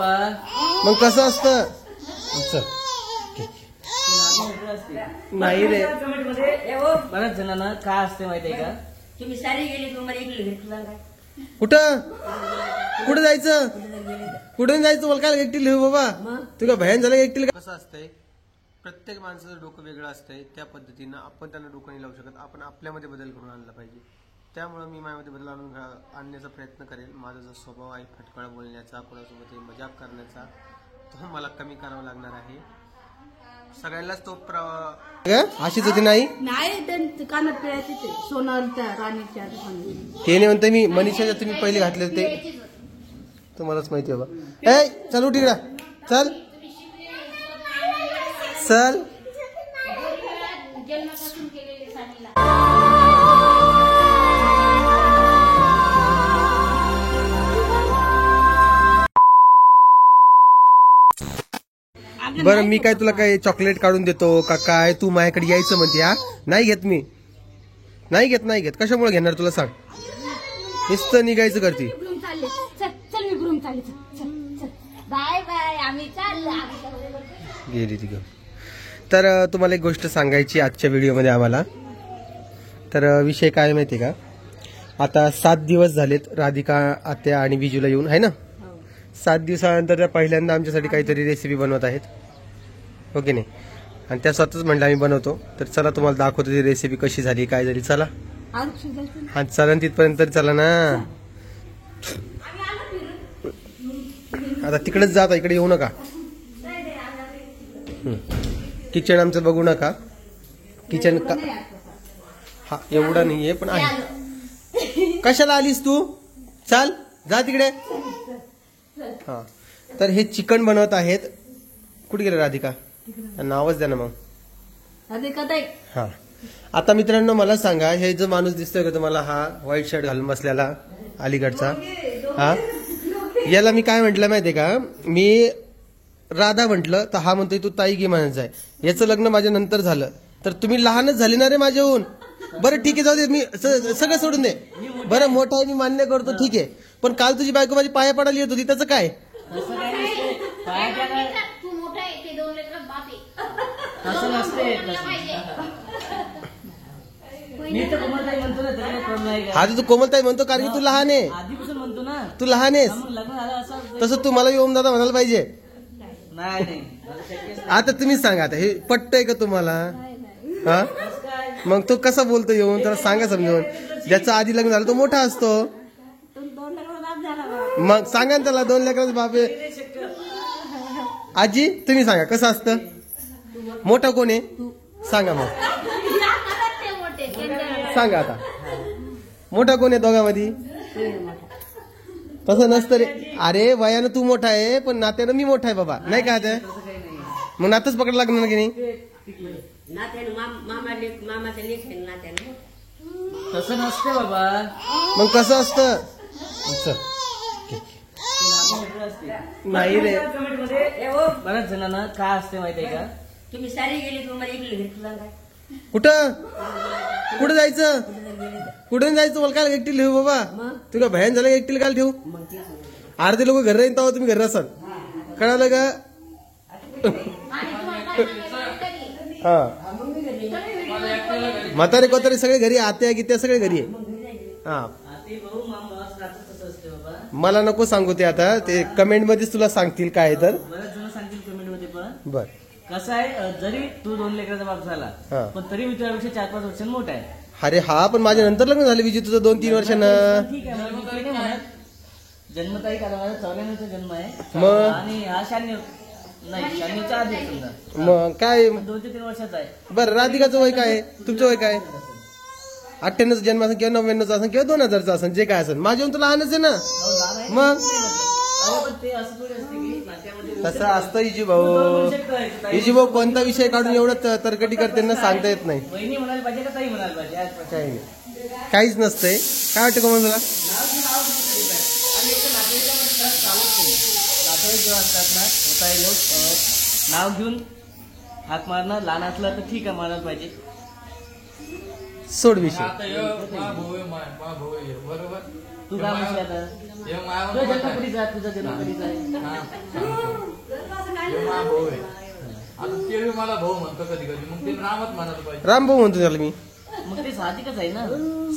बाबा. मग कसं असतं. चल नाही रे. बऱ्याच जणांना काय असते माहितीये का, तुम्ही सारी गेली तुम्हाला इकडे घेतलं काय कुठं कुठं जायचं, कुठून जायचं मला काय एकटी लिहू बाबा. तुला भयान झालं एकटी. कसं असतंय प्रत्येक माणसाचं डोकं वेगळं असतंय. त्या पद्धतीनं आपण त्यांना डोकं नाही लावू शकत. आपण आपल्यामध्ये बदल करून आणला पाहिजे. त्यामुळे मी माझ्यामध्ये बदल आणण्याचा प्रयत्न करेल. माझा जो स्वभाव आहे फटकळ बोलण्याचा, कोणासोबत मजाक करण्याचा, तो मला कमी करावा लागणार आहे. सगळ्यांनाच तो अशीच होती नाही कानात सोनारच्या राणीच्या ते नाही म्हणते मी. मनीषाच्या तुम्ही पहिले घातले ते तुम्हालाच माहिती बाबा. ए चल उठ इकडं, चल चल. बरं मी काय तुला काय चॉकलेट काढून देतो का काय, तू माझ्याकडे यायचं म्हणते. हा नाही घेत मी, नाही घेत नाही घेत. कशामुळे घेणार तुला सांग. नुसतं निघायचं करते. गेली ती ग. तर तुम्हाला एक गोष्ट सांगायची आजच्या व्हिडिओमध्ये आम्हाला. तर विषय काय माहिती का, आता 7 दिवस झालेत राधिका आत्या आणि विजूला येऊन आहे ना. 7 दिवसानंतर त्या पहिल्यांदा आमच्यासाठी काहीतरी रेसिपी बनवत आहेत, हो की नाही. आणि त्या स्वतःच म्हणलं आम्ही बनवतो. तर चला तुम्हाला दाखवतो ती रेसिपी कशी झाली काय झाली. चला हा चला तिथपर्यंत चला ना. आता तिकडेच जाता, इकडे येऊ नका. किचन आमचं बघू नका. किचन का हा एवढा नाहीये पण आहे. कशाला आलीस तू, चाल जा तिकडे. हा तर हे चिकन बनवत आहेत. कुठे गेलं राधिका, नावच द्या ना मग. हा आता मित्रांनो मला सांगा, हे जो माणूस दिसतोय का तुम्हाला, हा व्हाईट शर्ट घालून बसलेला अलीकडचा, हा याला मी काय म्हंटल माहितीये का, मी राधा म्हंटल तर हा म्हणतोय तू ताई घे म्हणायचं आहे. याचं लग्न माझ्या नंतर झालं तर तुम्ही लहानच झाले ना रे माझ्याहून. बरं ठीक आहे जाऊ दे, मी सगळं सोडून दे. बरं मोठा आहे मी मान्य करतो ठीक आहे, पण काल तुझी बायको माझी पाया पडायला येत होती त्याचं काय. हा तू कोमलताई म्हणतो कारण की तू लहान आहे, तू लहान आहेस. तसं तू मला येऊन दादा म्हणायला पाहिजे. आता तुम्हीच सांगा, आता हे पटतंय का तुम्हाला. हा मग तो कसा बोलतो येऊन, त्याला सांगा समजून. ज्याचा आधी लग्न झालं तो मोठा असतो. मग सांगा ना त्याला 2 लेकराचा बाप आहे. आजी तुम्ही सांगा कसं असतं, मोठा कोण आहे सांगा. मग सांगा आता मोठा कोण आहे दोघांमध्ये. तसं नसतं रे. अरे वयानं तू मोठा आहे पण नात्यानं मी मोठा आहे बाबा, नाही का. आता मग नातच पकड लागणार की नाही. तसं नसते बाबा. मग कसं असतं. नाही रे. बऱ्याच जणांना काय असते माहितीये का, तुम्ही सारी गेली तुम्हाला इकडे घेतलं काय कुठं कुठं जायचं, कुठून जायचं मला काय एकटी लिहू बाबा. तुला भयान झालं एकटीला काय ठेवू. अर्धे लोक घर राहीन तेव्हा तुम्ही घर असाल, कळालं का. हा म्हातारे कोतारे सगळे घरी, आत्या गीत्या सगळे घरी आहे. हा मला नको सांगू ते, आता ते कमेंट मध्येच तुला सांगतील काय. तर बऱ्याच जण सांगतील कमेंट मध्ये. पण बर कसं आहे, जरी तू 2 लेकराचा बाप झाला पण तरी मी तुझ्यापेक्षा 4-5 वर्षांनी मोठा आहे. अरे हा पण माझ्या नंतर लग्न झालं विजय तुझं 2-3 वर्षानं. ठीक आहे जन्मताई का 94चा जन्म आहे मग आणि हा 96 नाही 96च्या आधी समजा. मग काय 2 ते 3 वर्षाचा आहे. बरं राधिकाचं वय काय, तुमचं वय काय. 98चा जन्म असेल किंवा 99चा असेल किंवा 2000चा असेल, जे काय असेल माझ्याहून तर लहानच आहे ना. मग तसं असतं इजू भाऊ. इजू भाऊ कोणता विषय काढून एवढं तरकटी करते ना सांगता येत नाही. काही नाही, काहीच नसतंय. काय वाटतं कोण तुला. नाव घेऊन हाक मारणं लहान असलं तर ठीक आहे मारायला पाहिजे. सोड विषय. तू काय म्हणशील आता हे माझा तुझा जन्म कधीचा आहे? तुझा जन्म कधीचा आहे? भाऊ आहे. आता ते बी मला भाऊ म्हणतो कधी कधी, मग ते रामच म्हणायला पाहिजे. रामभाऊ म्हणतो त्याला मी. मग ते साहजिकच आहे ना.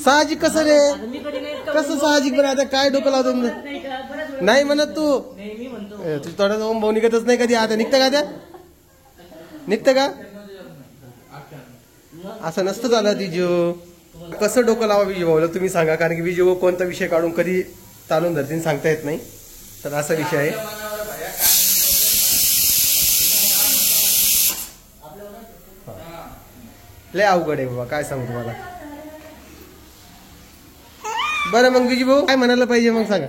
साहजिक कसं रे? आता मी कधी नाही कसं साहजिक बरं? आता काय डोकं लावतो तुमचं? नाही का? बऱ्याच वेळा नाही म्हणत तू. नाही मी म्हणतो तू थोडा ओम भाऊ निघतच नाही कधी. आता निघतं का त्या? निघतं का? असं नसतं झालं विजू. कसं डोकं लावा विजू भाऊला तुम्ही सांगा, कारण की विजू भाऊ कोणता विषय काढून कधी चालून धरतील सांगता येत नाही. तर असा विषय आहे. लय अवघड आहे बाबा, काय सांगू तुम्हाला. बरं मग विजू भाऊ काय म्हणायला पाहिजे मग सांगा.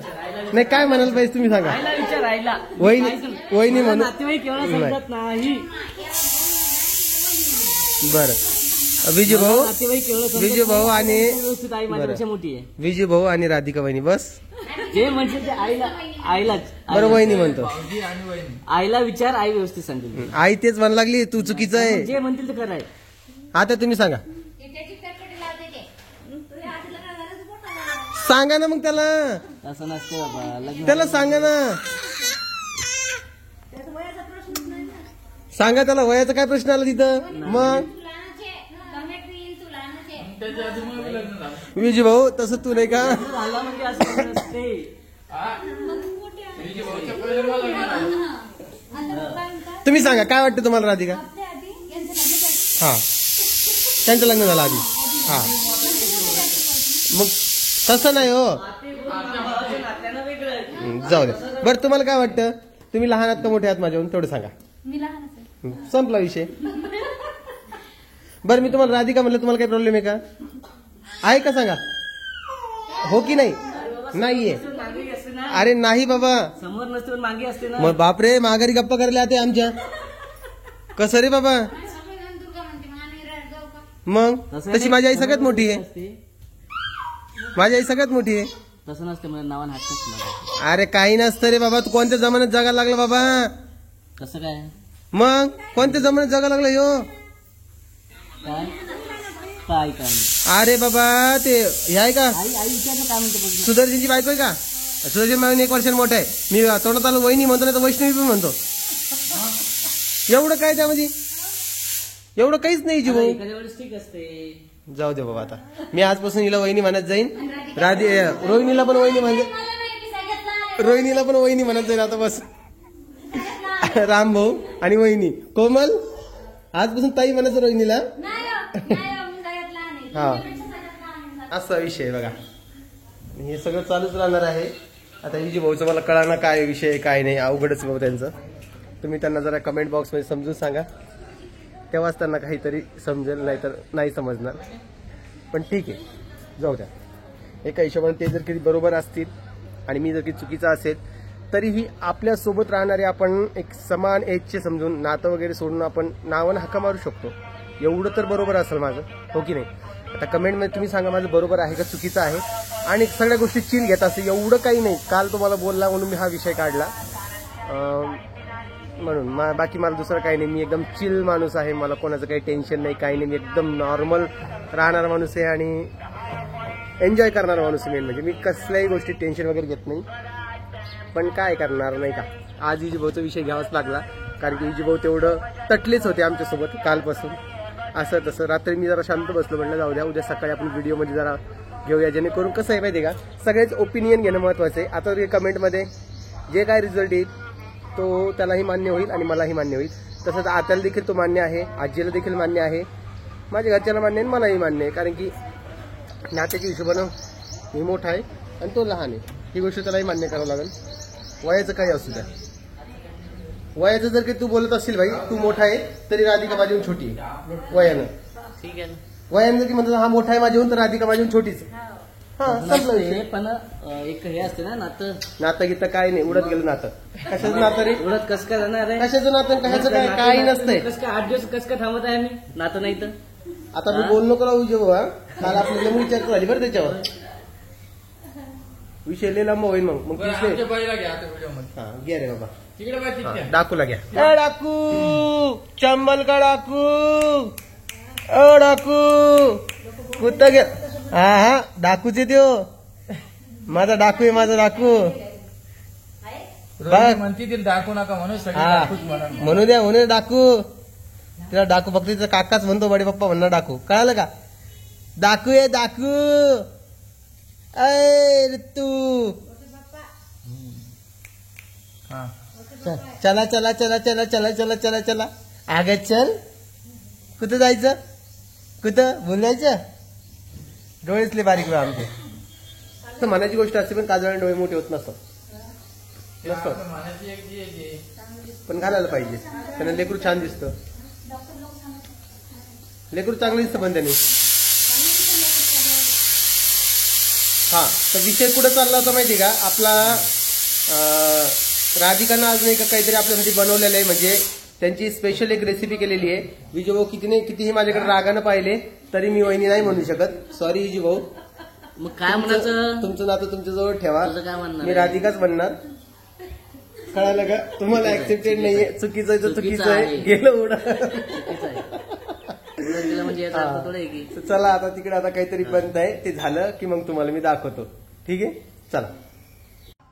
नाही काय म्हणायला पाहिजे तुम्ही सांगा. राहिला विचार राहिला वहिनी म्हणून नातेवाईक एवढा समजत नाही. बरं विजू भाऊ, नातेवाईक एवढं समजत विजू भाऊ नाही. आणि व्यवस्थित आई माझ्यापेक्षा मोठी आहे. विजू भाऊ आणि राधिका वहिनी बस. जे म्हणजे ते आईलाच बरं वहिनी म्हणतो. भाऊजी आणि वहिनी. आईला विचार, आई व्यवस्थित सांगेल. आई तेच म्हणायला लागली तू चुकीचं आहे. जे म्हणतील ते कराय. आता तुम्ही सांगा. सांगा ना मग त्याला. असं नसतं बाबा. लग्न त्याला सांगा ना. सांगा त्याला. वयाचा काय प्रश्न आला तिथं मग. त्याच्या आधी मग लग्न झालं. विजू भाऊ तसं तू नाही का. झाला म्हणजे असं नसते. विजय भाऊच्या पहिले मला लग्न झालं. तुम्ही सांगा काय वाटतं तुम्हाला राधिका. हा त्यांचं लग्न झालं आधी. हा मग तसं नाही हो. जाऊ दे. बरं तुम्हाला काय वाटतं. तुम्ही लहान आहात का मोठे आहात माझ्याहून तेवढं सांगा. मी लहानच आहे. संपला विषय. बरं मी तुम्हाला राधिका म्हणलं तुम्हाला काही प्रॉब्लेम आहे का. आहे का सांगा. हो की नाही. नाहीये. मागे असते ना. अरे नाही बाबा. समोर नसते पण मागे असते ना. मग बापरे माघारी गप्पा करायला आते आमच्या. कसं रे बाबा. मग तशी माझी आई सगळ्यात मोठी आहे. माझी आई सगळ्यात मोठी आहे. तसं नसते मला नावानं हात नसतं. अरे काही नसतं रे बाबा. तू कोणत्या जमान्यात जगायला लागला बाबा. कसं काय. मग कोणत्या जमान्यात जगायला लागला ह्यो. काय काय काय अरे बाबा ते हे आहे का आई आई विचार काय म्हणतो बघ. सुदर्शनची बायको आहे का. सुदर्शन मारून 1 वर्षाने मोठा आहे. मी तोंडात आलो वहिनी म्हणतो नाही तर वैष्णवी पण म्हणतो. एवढं काय त्यामध्ये. एवढं काहीच नाही जीव. एखाद्या वेळेस ठीक असते. जाऊ दे बाबा. आता मी आजपासून हिला वहिनी म्हणत जाईन. रोहिणीला पण वहिनी म्हणत. रोहिणीला पण वहिनी म्हणत जाईल आता बस. राम भाऊ आणि वहिनी कोमल आजपासून ताई म्हणायचं रोहिणीला. हा असा विषय आहे बघा. हे सगळं चालूच राहणार आहे. आता विजय भाऊचं मला कळणार काय विषय काय नाही. अवघडच बाबा त्यांचं. तुम्ही त्यांना जरा कमेंट बॉक्समध्ये समजून सांगा. तेव्हाच त्यांना काहीतरी समजेल, नाहीतर नाही समजणार. पण ठीक आहे जाऊ द्या. एका हिशोबाने ते जर किती बरोबर असतील आणि मी जर किती चुकीचा असेल तरीही आपल्यासोबत राहणारे आपण एक समान एजचे समजून नातं वगैरे सोडून आपण नावानं हाका मारू शकतो. एवढं तर बरोबर असेल माझं. हो की नाही. आता कमेंटमध्ये तुम्ही सांगा माझं बरोबर आहे का चुकीचं आहे. आणि सगळ्या गोष्टी चिल घेत असेल एवढं काही नाही. काल तुम्हाला बोलला म्हणून मी हा विषय काढला म्हणून. बाकी मला दुसरं काही नाही. मी एकदम चिल माणूस आहे. मला कोणाचं काही टेन्शन नाही काही नाही. मी एकदम नॉर्मल राहणारा माणूस आहे आणि एन्जॉय करणारा माणूस आहे. मेन म्हणजे मी कसल्याही गोष्टी टेन्शन वगैरे घेत नाही. पण काय करणार नाही का. आज विजूभाऊचा विषय घ्यावाच लागला कारण की विजूभाऊ तेवढं तटलेच होते आमच्यासोबत कालपासून. असं तसं रात्री मी जरा शांत बसलो. म्हटलं जाऊ द्या उद्या सकाळी आपण व्हिडिओमध्ये जरा घेऊया. जेणेकरून कसं आहे माहिती आहे का सगळेच ओपिनियन घेणं महत्त्वाचं आहे. आता कमेंटमध्ये जे काय रिझल्ट येईल तो त्यालाही मान्य होईल आणि मलाही मान्य होईल. तसंच आत्याला देखील तो मान्य आहे. आजीला देखील मान्य आहे. माझ्या घरच्याला मान्य आहे मलाही मान्य आहे. कारण की नात्याच्या हिशोबानं मी मोठा आहे आणि तो लहान आहे. ही गोष्ट त्यालाही मान्य करावं लागेल. वयाचं काही असू द्या. वयाचं जर काही तू बोलत असशील भाई तू मोठा आहे तरी राधिका माझ्याहून छोटी आहे वयानं. ठीक आहे ना. वयानं जर की म्हणतात हा मोठा आहे माझ्याहून तर राधिका माझ्याहून छोटीच आहे. हा संपलं विषय. पण एक हे असते ना नातं गीतं काय नाही. उडत गेलं नातं. कशाचं नातं रे. उडत कस काय जाणार आहे. कशाचं नातं कशाचं काय काही नसतंय. कस काय 8 दिवस कस काय थांबत आहे आम्ही नातं नाही तर. आता मी बोल नको राहू जेव्हा काल आपल्याला मी चर्चा झाली बरं त्याच्यावर विषय लिहिला मग होईल. मग आमच्या बाईला घ्या आता व्हिडिओमध्ये. हा घ्या रे बाबा तिकडे बाई तिथे. डाकूला घ्या. ए डाकू चंबल का डाकू. ओ डाकू कुत्ता घ्या. हा हा डाकूचे त्यो माझा डाकू आहे, माझा डाकू. रोहिणी म्हणती तिला दाखवू नका म्हणून सगळे हा दाखवूच म्हणा. म्हणू द्या डाकू. तिला डाकू फक्त तिचा काकाच म्हणतो, बडे पप्पा म्हणणार डाकू. कळालं का? डाकू आहे डाकू. अय ऋतू हा. चला चला चला चला चला चला चला चला. अगं चल. कुठं जायचं? कुठं बोलायचं? डोळेचले बारीक वेळ आमचे. तर मनाची गोष्ट असते, पण काजळाने डोळे मोठे होत नसतात. आपल्या मनाची एक जी आहे ती. पण घालायला पाहिजे, त्यांना लेकरू छान दिसतं. लेकरू चांगलं दिसतं पण त्याने. हा, तर विषय कुठं चालला होता माहिती का आपला? राधिकानं आज नाही का काहीतरी आपल्यासाठी बनवलेलं आहे, म्हणजे त्यांची स्पेशल एक रेसिपी केलेली आहे. विजू भाऊ कितीही माझ्याकडे रागानं पाहिले तरी मी वहिनी नाही म्हणू शकत. सॉरी विजू भाऊ. मग काय म्हणायचं? तुमचं नातं तुमच्याजवळ ठेवा. तुझं काय म्हणणं मी राधिकाच म्हणणार. कळालं का? तुम्हाला ऍक्सेप्टेड नाहीये. चुकीचं आहे तर चुकीचं आहे. गेलं उडा. चुकीचं आहे. उडून गेलं म्हणजे याचा अर्थ थोडं आहे की. तर चला आता तिकडे आता काहीतरी बनत आहे, ते झालं की मग तुम्हाला मी दाखवतो. ठीक आहे, चला.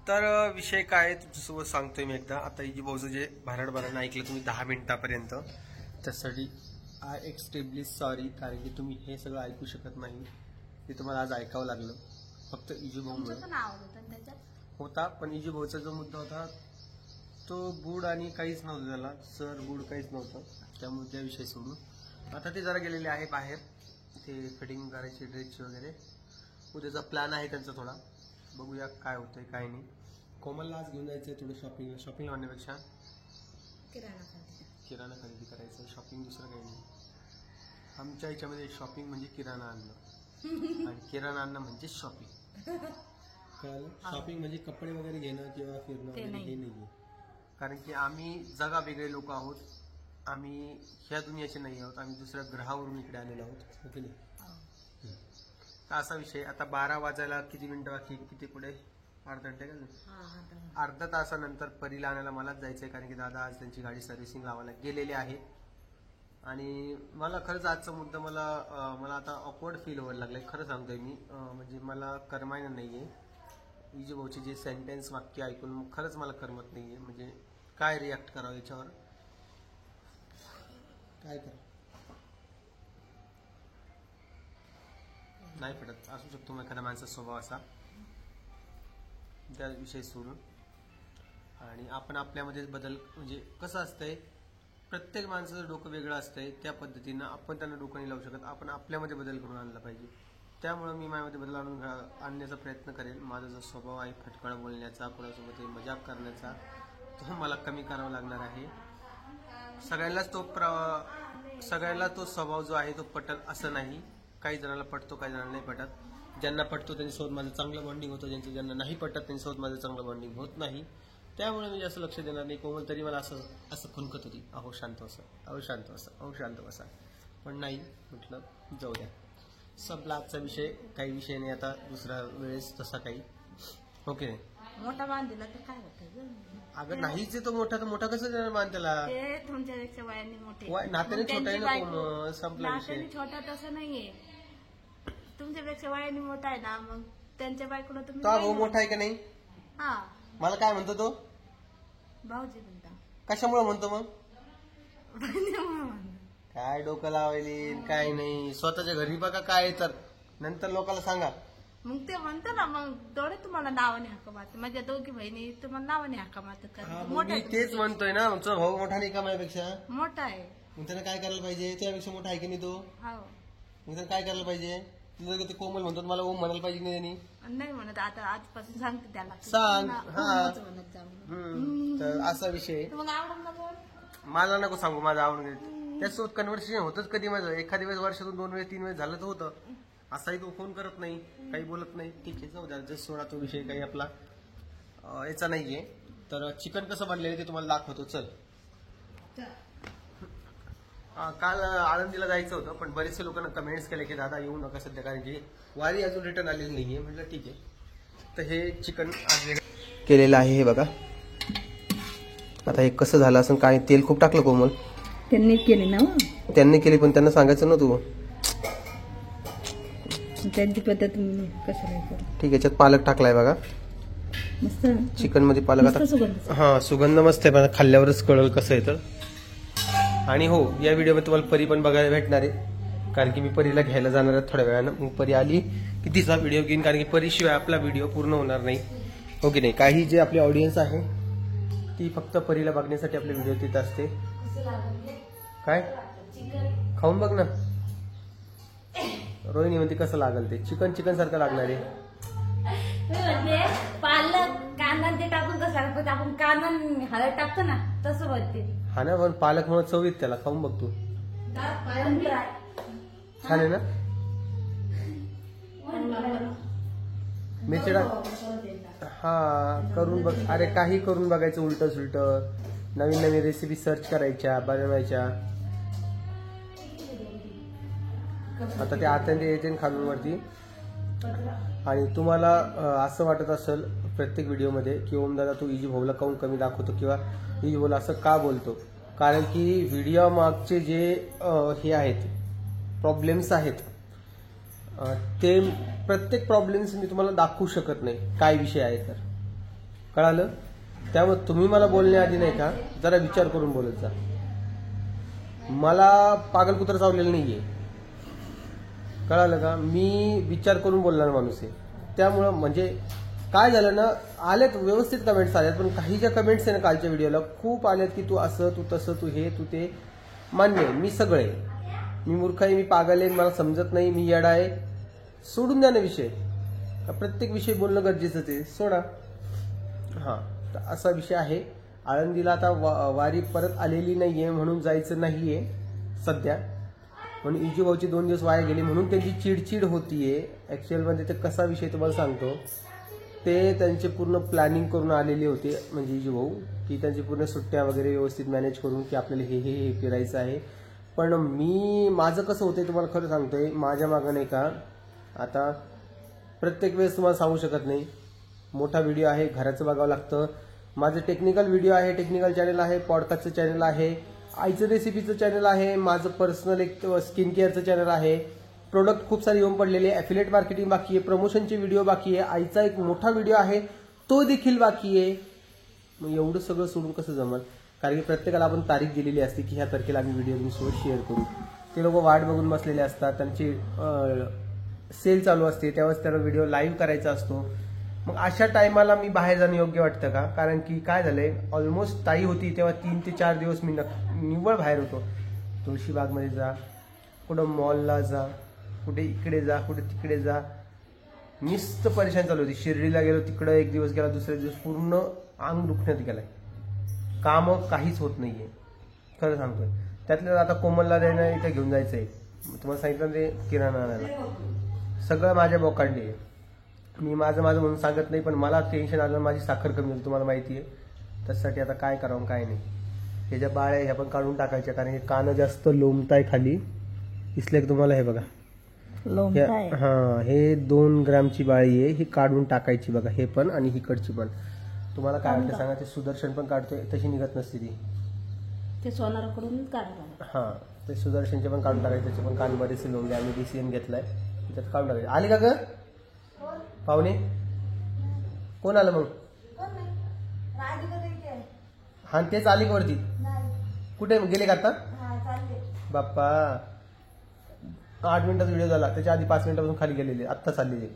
तर विषय काय आहे तुमच्यासोबत सांगतोय मी एकदा. आता इजी भाऊचं जे भराड ऐकलं तुम्ही 10 मिनिटापर्यंत, त्यासाठी आय एक्स्ट्रीमली सॉरी. कारण की तुम्ही हे सगळं ऐकू शकत नाही, ते तुम्हाला आज ऐकावं लागलं फक्त इजी भाऊमुळे. होता पण इजी भाऊचा जो मुद्दा होता तो गुड आणि काहीच नव्हतं त्याला. सर गुड काहीच नव्हतं, त्यामुळे त्याविषयी सोडून आता ते जरा गेलेले आहे बाहेर, ते फिटिंग करायची ड्रेसची वगैरे. उद्याचा प्लॅन आहे त्यांचा थोडा, बघूया काय होतंय काय नाही. कोमलला आज घेऊन जायचंय थोडं शॉपिंग म्हणण्यापेक्षा किराणा खरेदी करायचं. शॉपिंग दुसरं काही नाही. आमच्या ह्याच्यामध्ये शॉपिंग म्हणजे किराणा आणणं आणि किराणा आणणं म्हणजे शॉपिंग. कळलं? शॉपिंग म्हणजे कपडे वगैरे घेणं किंवा फिरणं वगैरे हे नाहीये. कारण की आम्ही जगा वेगळे लोक आहोत. आम्ही ह्या दुनियाचे नाही आहोत, आम्ही दुसऱ्या ग्रहावरून इकडे आलेलो आहोत. ओके नाही? तर असा विषय. आता 12 वाजायला किती मिनिटं बाकी? किती पुढे? अर्धा घंटे का? अर्धा तासानंतर परीला आणायला मलाच जायचंय, कारण की दादा आज त्यांची गाडी सर्व्हिसिंग लावायला गेलेली आहे. आणि मला खरंच आजचा मुद्दा मला आता ऑकवर्ड फील व्हायला लागलाय, खरं सांगतोय मी. म्हणजे मला करमायनं नाहीये. विजय भाऊचे जे सेंटेन्स वाक्य ऐकून मग खरंच मला करमत नाहीये. म्हणजे काय रिॲक्ट करावं याच्यावर, काय करा नाही पडत. असू शकतो मग एखाद्या माणसाचा स्वभाव असा, त्याविषयी सोडून. आणि आपण आपल्यामध्ये बदल, म्हणजे कसं असतंय, प्रत्येक माणसाचं डोकं वेगळं असतंय. त्या पद्धतीनं आपण त्यांना डोकं नाही लावू शकत. आपण आपल्यामध्ये बदल करून आणला पाहिजे. त्यामुळे मी माझ्यामध्ये बदल आणण्याचा प्रयत्न करेल. माझा जो स्वभाव आहे फटकळ बोलण्याचा, कोणासोबत मजाक करण्याचा, तो मला कमी करावा लागणार आहे. सगळ्याला तो स्वभाव जो आहे तो पटल असं नाही. काही जणांना पटतो, काही जणांना नाही पटत. ज्यांना पटतो त्यांच्यासोबत माझं चांगलं बॉन्डिंग होतं, ज्यांना नाही पटत त्यांच्यासोबत माझं चांगलं बॉन्डिंग होत नाही. त्यामुळे मी जास्त लक्ष देणार नाही. कोमल तरी मला असं खुनकत होती, अहो शांत बसा, अहो शांत बसा, अहो शांत बसा. पण नाही म्हटलं जाऊ द्या. सबला आजचा विषय, काही विषय नाही आता दुसऱ्या वेळेस तसा काही. ओके नाही? मोठा मान दिला तर काय होतं? अगं नाहीच तो मोठा, तर मोठा कसं देणार मान त्याला? ते तुमच्यापेक्षा वयाने मोठे, नात्याने छोटा आहे ना कोमल, संपला विषय. नात्याने छोटा तसं नाहीये. तुमच्यापेक्षा वयाने मोठा आहे ना, मग त्यांच्या बायकोला तुम्ही तो भाऊ मोठा आहे का नाही? हा, मला काय म्हणतो तो? भाऊजी म्हणता. कशामुळे म्हणतो मग? म्हणून. काय डोकं लावायली काय नाही. स्वतःच्या घरी बघा काय, तर नंतर लोकांना सांगा. मग ते म्हणतो ना, मग थोडे तुम्हाला नावाने हाका मारते. माझ्या दोघी बहिणी तुम्हाला नावाने हाका मारतात. मी तेच म्हणतोय ना, तुमचा भाऊ मोठा नाही का माझ्यापेक्षा? मोठा आहे. मग त्यानं काय करायला पाहिजे? त्यापेक्षा मोठा आहे की नाही तो? हो. मग त्यानं काय करायला पाहिजे? तुझं ते कोमल म्हणतो, मला ओम म्हणायला पाहिजे की नाही त्यांनी? नाही म्हणत, आता आजपासून सांगते त्याला. सांग. म्हणत जा. तर असा विषय. मग आवडून नको. मला नको सांगू माझं आवडून. त्यासोबत कन्व्हर्सेशन होतच कधी माझं. एखाद्या वेळेस वर्षातून 2 वेळेस 3 वेळेस झालं तर होतं. असाही तो फोन करत नाही, काही बोलत नाही. ठीक आहे, जाऊ द्या, जस्ट सोडा तो विषय. काही आपला याचा नाहीये. तर चिकन कसं बनलेलं ते तुम्हाला दाखवतो. चल. काल आळंदीला जायचं होतं, पण बरेचसे लोकांना कमेंट्स केले की दादा येऊ नका सध्या, कारण की वारी अजून रिटर्न आलेली नाहीये. म्हटलं ठीक आहे. तर हे चिकन आज केलेलं आहे, हे बघा. आता हे कसं झालं असं, काय तेल खूप टाकलं कोमल. त्यांनी केली ना, त्यांनी केली, पण त्यांना सांगायचं ना तू. त्यांची पद्धत कशाला करू. ठीक आहे, याच्यात पालक टाकलाय बघा. मस्त चिकन मध्ये पालक आता सुगंध. हा सुगंध मस्त आहे, पण खाल्ल्यावरच कळल कसं आहे तर. आणि हो, या व्हिडिओमध्ये तुम्हाला परी पण बघायला भेटणार आहे, कारण की मी परीला घ्यायला जाणार आहे थोड्या वेळानं. मग परी आली की तिचा व्हिडिओ घेईन, कारण की परीशिवाय आपला व्हिडिओ पूर्ण होणार नाही. ओके नाही, काही जे आपली ऑडियन्स आहे ती फक्त परीला बघण्यासाठी आपले व्हिडिओ तिथं असते. काय खाऊन बघ ना. रोहिणी म्हणते कसं लागल ते. चिकन सारखं लागणार आहे. म्हणजे पालक कांदा ते टाकून कसं लागतं, आपण कांदा हळद टाकतो ना तसं बनते. हा ना, पण पालक म्हणून चव येत त्याला. खाऊन बघ तू. छान आहे ना. मिरची हा करून बघ. अरे काही करून बघायचं, उलट सुलट नवीन नवीन रेसिपी सर्च करायच्या, बनवायच्या. आता ते आता येते खालून वरती. आणि तुम्हाला असं वाटत असेल प्रत्येक व्हिडिओमध्ये की ओम दादा तू इजी भाऊला काऊन कमी दाखवतो किंवा इजी भाऊला असं का बोलतो, कारण की व्हिडिओ मागचे जे हे आहेत प्रॉब्लेम्स आहेत ते प्रत्येक प्रॉब्लेम्स मी तुम्हाला दाखवू शकत नाही काय विषय आहे तर. कळालं. त्यामुळे तुम्ही मला बोलण्याआधी नाही का जरा विचार करून बोलत जा. मला पागल कुत्र चावलेलं नाहीये. कळालं का. मी विचार करून बोलणार माणूस आहे. त्यामुळं म्हणजे काय झालं ना, आलेत व्यवस्थित कमेंट्स आल्यात, पण काही ज्या कमेंट्स आहे ना कालच्या व्हिडिओला खूप आल्यात की तू असं तू तसं तू हे तू ते. मान्य आहे, मी सगळे, मी मूर्ख आहे, मी पागल आहे, मला समजत नाही, मी येडा आहे. सोडून द्या ना विषय. प्रत्येक विषय बोलणं गरजेचं ते सोडा. हां, तर असा विषय आहे. आळंदीला आता वारी परत आलेली नाहीये म्हणून जायचं नाहीये सध्या. म्हणून इजू भाऊचे 2 दिवस वाया गेले म्हणून त्यांची चिडचिड होतीये. ऍक्च्युअलमध्ये ते कसा विषय तुम्हाला सांगतो. ते त्यांचे पूर्ण प्लॅनिंग करून आलेले होते, म्हणजे इजू भाऊ, की त्यांची पूर्ण सुट्ट्या वगैरे व्यवस्थित मॅनेज करून की आपल्याला हे हे हे फिरायचं आहे. पण मी माझं कसं होतंय तुम्हाला खरं सांगतोय, माझ्या मागं नाही का आता प्रत्येक वेळेस तुम्हाला सांगू शकत नाही. मोठा व्हिडिओ आहे, घराचं बघावं लागतं. माझं टेक्निकल व्हिडिओ आहे, टेक्निकल चॅनल आहे, पॉडकास्टचं चॅनल आहे, आईचं रेसिपीचं चॅनल आहे, माझं पर्सनल एक स्किन केअरचं चॅनल आहे, प्रोडक्ट खूप सारे येऊन पडलेले, ॲफिलिएट मार्केटिंग बाकी आहे, प्रमोशनचे व्हिडिओ बाकी आहे, आईचा एक मोठा व्हिडिओ आहे तो देखील बाकी आहे. मग एवढं सगळं सोडून कसं जमल. कारण की प्रत्येकाला आपण तारीख दिलेली असते की ह्या तारखेला आम्ही व्हिडिओ तुमच्यासोबत शेअर करू. ते लोक वाट बघून बसलेले असतात, त्यांची सेल चालू असते, त्यावेळेस त्यांना व्हिडिओ लाईव्ह करायचा असतो. मग अशा टायमाला मी बाहेर जाणं योग्य वाटतं का. कारण की काय झालंय, ऑलमोस्ट ताई होती तेव्हा 3 ते 4 दिवस मी निव्वळ बाहेर होतो. तुळशीबागमध्ये जा, कुठं मॉलला जा, कुठे इकडे जा, कुठे तिकडे जा, नुसतं परेशान चालू होती. शिर्डीला गेलो, तिकडं 1 दिवस गेला, दुसऱ्या दिवस पूर्ण अंग दुखण्यात गेलाय. कामं काहीच होत नाहीये, खरं सांगतोय. त्यातल्या आता कोमलला द्यायला इथे घेऊन जायचंय, तुम्हाला सांगितलं ते किराणा आणायला. सगळं माझ्या बोकांडी आहे. मी माझं म्हणून सांगत नाही, पण मला टेन्शन आलं, माझी साखर कमी होती तुम्हाला माहिती आहे. त्यासाठी आता काय करावं काय नाही. हे ज्या बाळ्या ह्या पण काढून टाकायच्या, कारण हे कानं जास्त लोंबताय खाली, इसलिए तुम्हाला हे बघा हा हे 2 ग्रामची बाळी आहे, ही काढून टाकायची बघा. हे पण आणि हिकडची पण. तुम्हाला काय वाटतं सांगा. ते सुदर्शन पण काढतोय, तशी निघत नसते ती. ते सोनाराकडून काढलं. हा, ते सुदर्शनचे पण काढून टाकायचे, त्याचे पण कान बरेचसे लोंबले. आम्ही DCM घेतलाय, त्याच्यात काढून टाकायचे. आली का ग पाहुणे. कोण आलं मग. हा तेच आली का वरती. कुठे गेले का आता. बाप्पा 8 मिनिटाचा व्हिडिओ झाला, त्याच्या आधी 5 मिनिटापासून खाली गेलेले, आत्ता चाललेले.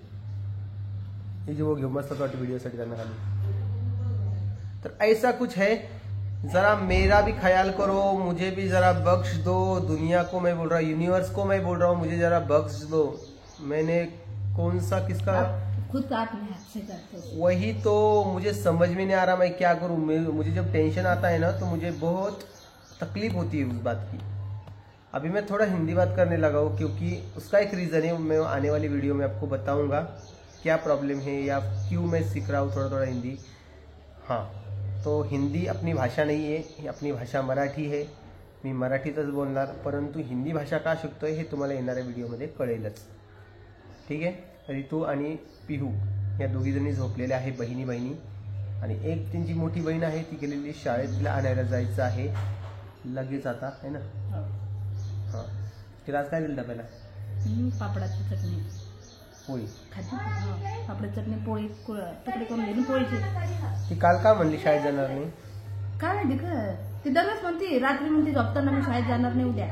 हे जे वो घेऊ मस्त वाटतं व्हिडिओसाठी त्यांना खाली. तर ऐसा कुछ है, जरा मेरा भी ख्याल करो, मुझे भी जरा बख्श दो. दुनिया को मैं बोल रहा हूँ, यूनिवर्स को मैं बोल रहा हूँ, मुझे जरा बख्श दो. मैंने कौन सा किसका खुद का अपने हाथ से करते हो. वही तो मुझे समझ में नहीं आ रहा मैं क्या करूं. मुझे जब टेंशन आता है ना तो मुझे बहुत तकलीफ होती है उस बात की. अभी मैं थोड़ा हिंदी बात करने लगा हूँ, क्योंकि उसका एक रीज़न है. मैं आने वाली वीडियो में आपको बताऊंगा क्या प्रॉब्लम है या क्यों मैं सीख रहा हूँ थोड़ा हिंदी. हाँ, तो हिंदी अपनी भाषा नहीं आहे, अपनी भाषा मराठी आहे. मी मराठीतच बोलणार, परंतु हिंदी भाषा का शिकतोय हे तुम्हाला येणाऱ्या व्हिडिओमध्ये कळेलच. ठीक आहे. रितू आणि पिहू या दोघीजणी झोपलेल्या आहे, बहिणी. आणि एक त्यांची मोठी बहीण आहे, ती गेलेली शाळेत, तिला आणायला जायचं आहे लगेच आता, है ना. हां, तिला आज काय दिलं डब्याला. पापडाची चटणी. पोळी खाते आपलं चटणी पोळी तुकडे करून घेऊन पोळीची. ती काल का म्हणली शाळेत जाणार नाही? काय माहिती का ती दररोज म्हणते, रात्री म्हणते झोपताना मी शाळेत जाणार नाही उद्या.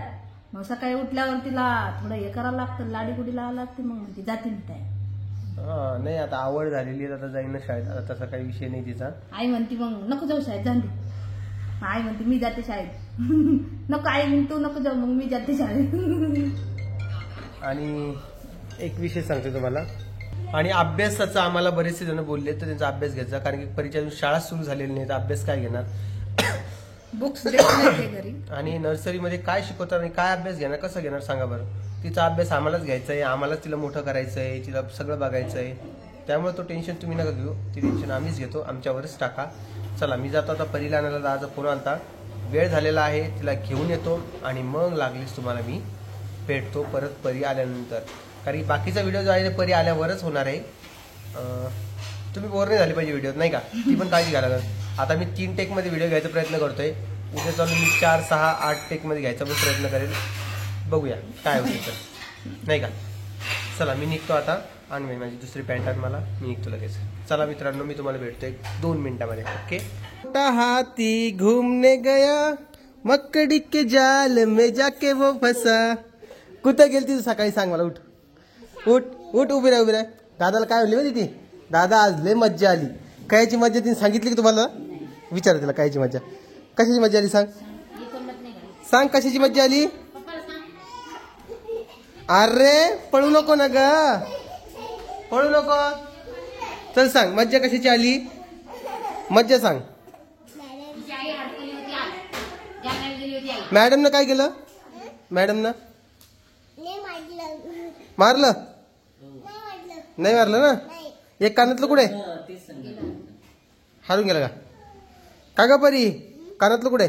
मग सकाळी उठल्यावर तिला थोडं हे करावं लागतं, लाडी गुडी लावावं लागते, मग म्हणते जाते मी काय. हा नाही आता आवड झालेली आहे, आता जाईन ना शाळेत, आता तसा काही विषय नाही तिचा. आई म्हणते मग नको जाऊ शाळेत, जाते. आई म्हणते मी जाते शाळेत. नको आई तू नको जाऊ, मग मी जाते शाळेत. आणि एक विषय सांगते तुम्हाला, आणि अभ्यासाचा आम्हाला बरेचसे जण बोलले तर त्यांचा अभ्यास घ्यायचा, कारण की परीक्षा शाळा सुरू झालेली नाही तर अभ्यास काय घेणार. बुक्स घरी आणि नर्सरीमध्ये काय शिकवतात आणि काय अभ्यास घेणार, कसं घेणार सांगा बरं. तिचा अभ्यास आम्हालाच घ्यायचा आहे, आम्हालाच तिला मोठं करायचं आहे, तिला सगळं बघायचं आहे. त्यामुळे तो टेन्शन तुम्ही नका घेऊ, ती टेन्शन आम्हीच घेतो, आमच्यावरच टाका. चला मी जातो आता परीला आणायला, दादाचा फोन आलता, वेळ झालेला आहे, तिला घेऊन येतो आणि मग लागलीच तुम्हाला मी भेटतो परत परी आल्यानंतर. कारण की बाकीचा व्हिडिओ जो आहे परी आल्यावरच होणार आहे. तुम्ही बोर नाही झाली पाहिजे व्हिडिओत, नाही का, ती पण काळजी घ्यायला लागेल. आता मी 3 टेकमध्ये व्हिडिओ घ्यायचा प्रयत्न करतोय, उद्या चालून मी 4, 6, 8 टेकमध्ये घ्यायचा पण प्रयत्न करेल. बघूया काय होतं तर, नाही का. चला मी निघतो आता, आणि माझी दुसरी पॅन्ट आण मला, मी निघतो लगेच. चला मित्रांनो, मी तुम्हाला भेटतोय 2 मिनिटामध्ये. ओके. हाथी घूमने गया मकड़ी के जाल में जाके वो फसा. कुठं गेली ती सकाळी, सांग मला. उठ उठ उठ, उभी राह उभी राह. दादाला काय म्हणली माहिती ती, दादा आज लय मज्जा आली. कायची मज्जा तिने सांगितली की तुम्हाला? विचार तिला कायची मज्जा, कशाची मज्जा आली सांग, सांग कशाची मज्जा आली. अरे पळू नको ना ग, पळू नको. चल सांग मज्जा कशाची आली, मज्जा सांग. मॅडमनं काय केलं, मॅडमनं मारलं नाही, मारलं ना. एक कानातलं कुठे हारून गेलं का ग परी, कानातलं कुठे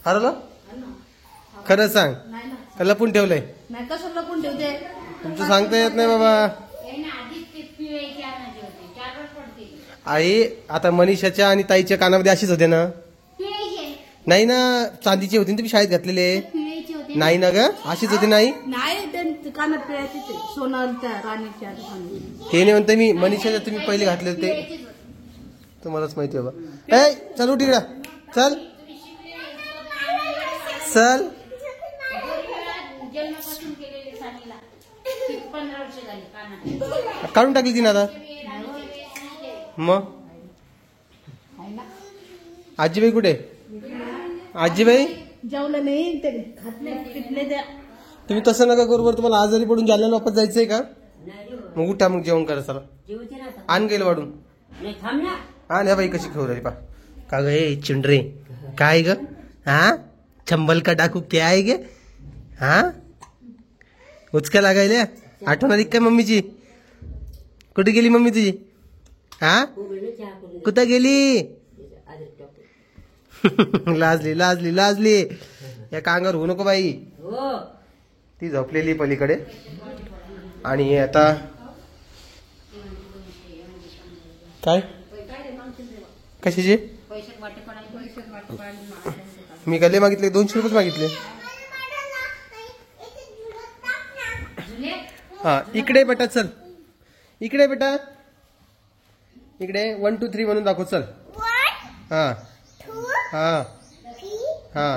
हरवलं, खरं सांग, का लपून ठेवलंय? नाही कसं लपून ठेवते, तुमचं सांगता येत नाही बाबा. आई आता मनीषाच्या आणि ताईच्या कानामध्ये अशीच होते ना? नाही ना, चांदीची होती ना, तुम्ही शाळेत घातलेले नाही ना ग, अशीच होती. नाही कानात पिळायचे सोनं त्या राणीच्या. हे नाही म्हणते मी, मनीषाच्या तुम्ही पहिले घातले ते तुम्हालाच माहिती बाबा. ए चल उठ इकडं, चल चल. काढून टाकली तिने आता. मग आजीबाई कुठे, आजीबाई जेवलं नाही ते घातले पिटले त्या. तुम्ही तसं नका करू बरं, तुम्हाला आजारी पडून जालन्याला वापस जायचंय का? मग उठा, मग जेवण करा. चला आण गेलं वाढून, आण. ह्या बाई कशी खाऊ राहिली पा का ग, हे चिंडरे काय ग, हा चंबल का डाकू क्या आहे गे, हा उचक्या लागायल्या. आठवण आली काय मम्मीची? कुठे गेली मम्मी तुझी, हा कुठं गेली? लाजली लाजली लाजली. या कांगार होऊ नको बाई, ती झोपलेली पलीकडे. आणि आता काय कशाचे मी गल्ले मागितले, 200 रुपये मागितले. हा इकडे बेटा, चल इकडे बेटा, इकडे 1 2 3 म्हणून दाखव. चल हा हा हा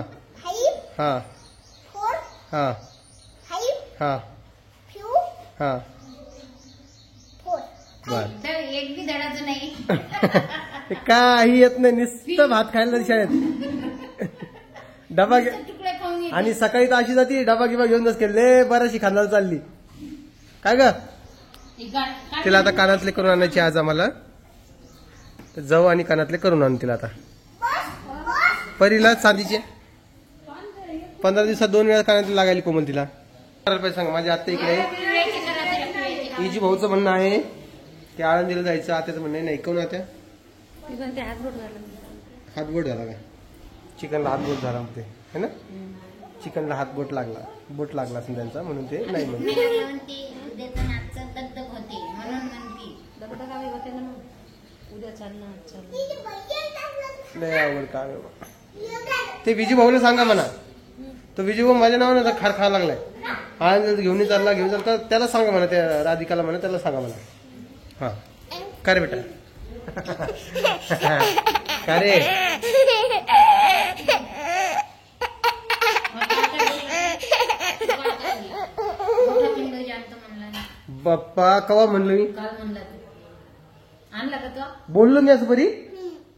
हा हा हा हा बर. एक बी धडाचं नाही. काही येत नाही, नुसतं भात खायला शाळेत डबा आणि सकाळी तर अशी जाती, डबा गिबा घेऊन केले बराचशी खांदा चालली. काय ग, तिला आता कानातले करून आणायचे आज आम्हाला, जाऊ आणि कानातले करून आणू तिला. आता परीला चांदीचे 15 दिवसात 2 वेळा कानातले लागायला कोमल तिला. सांग माझ्या आत्ता इकडे इजी भाऊचं म्हणणं आहे ते आळंदीला जायचं, आत्याचं म्हणणं आहे नाही कोण आत्या हातबोट झाला काय, चिकनला हातबोट झाला म्हणते है ना, चिकनला हातबोट लागला, बोट लागला असेल त्यांचा, म्हणून ते नाही म्हणते. लय आवड का ते विजू भाऊला सांगा म्हणा, तो विजू भाऊ माझ्या नावानं खार खायला लागलाय. आनंद घेऊन चालला त्याला सांगा म्हणा, त्या राधिकाला म्हणा, त्याला सांगा म्हणा. हा का रे बेटा? का रे? बाप्पा कवा म्हणलो मी? काल म्हणला तू. आणला का तो? बोललो मी असं परी?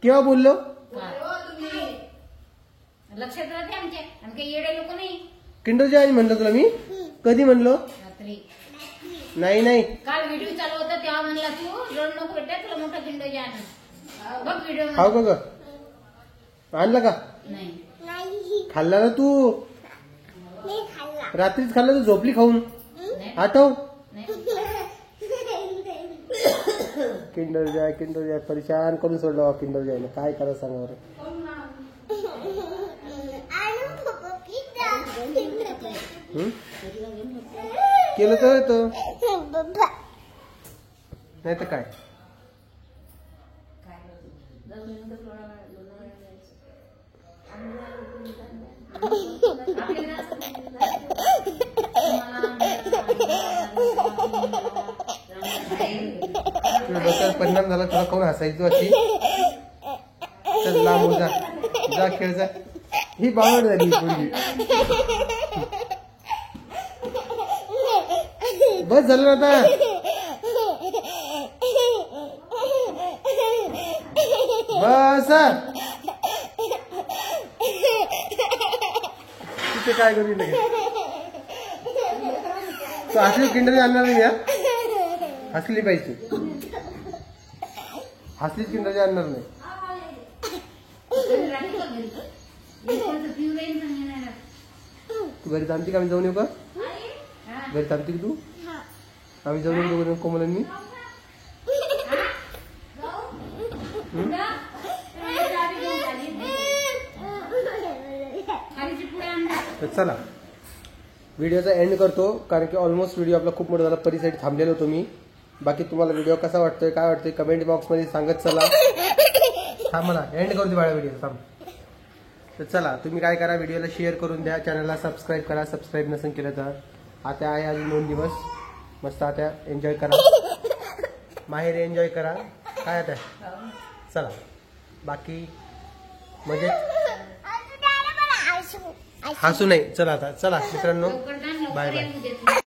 केव्हा बोललो? लक्षात राहते आमच्या, आम्ही काही येडे लोक नाही. किंडर जॉय म्हणलं तुला मी? कधी म्हणलो? रात्री नाही काल व्हिडिओ चालू होता तेव्हा म्हणला तू रड नको भेटा, तुला मोठा किंडर जॉय आण. बघ व्हिडिओ खाऊ का ग? आणला का? नाही खाल्ला ना तू? रात्रीच खाल्ला तू, झोपली खाऊन. आठव. किंडर जॉय परेशान करून सोडला किंडर जॉयने. काय करा सांगा बरं. केलं तर येतं, नाही तर काय. डोक्यात परिणाम झाला, तुला कोण हसायचो अशी. चल लांब हो, जा खेळ जा. ही बावड झाली पूर्वी. बस झालं ना आता. बस तिथे काय करू लगेच. तू हसली किंडर आणणार नाही या. हसली पाहिजे, हसलीच किंडर आणणार नाही. तू घरी थांबती का? आम्ही जाऊन येऊ का? घरी थांबती की तू? आम्ही जाऊन येऊ कोमलांनी. तर चला व्हिडिओचा एंड करतो, कारण की ऑलमोस्ट व्हिडिओ आपला खूप मोठा झाला. परीसाठी थांबलेलो होतो मी. बाकी तुम्हाला व्हिडिओ कसा वाटतोय, काय वाटतंय कमेंट बॉक्समध्ये सांगत चला. थांब मला एंड करू दे बाळा व्हिडिओ, थांब. तर चला तुम्ही काय करा, व्हिडिओला शेअर करून द्या, चॅनलला सबस्क्राईब करा, सबस्क्राईब नसेल केलं तर. आता आहे अजून 2 दिवस, मस्त आता एन्जॉय करा, माहेर एन्जॉय करा. काय आता चला बाकी मजेत. हसू नाही. चला आता चला मित्रांनो, बाय बाय.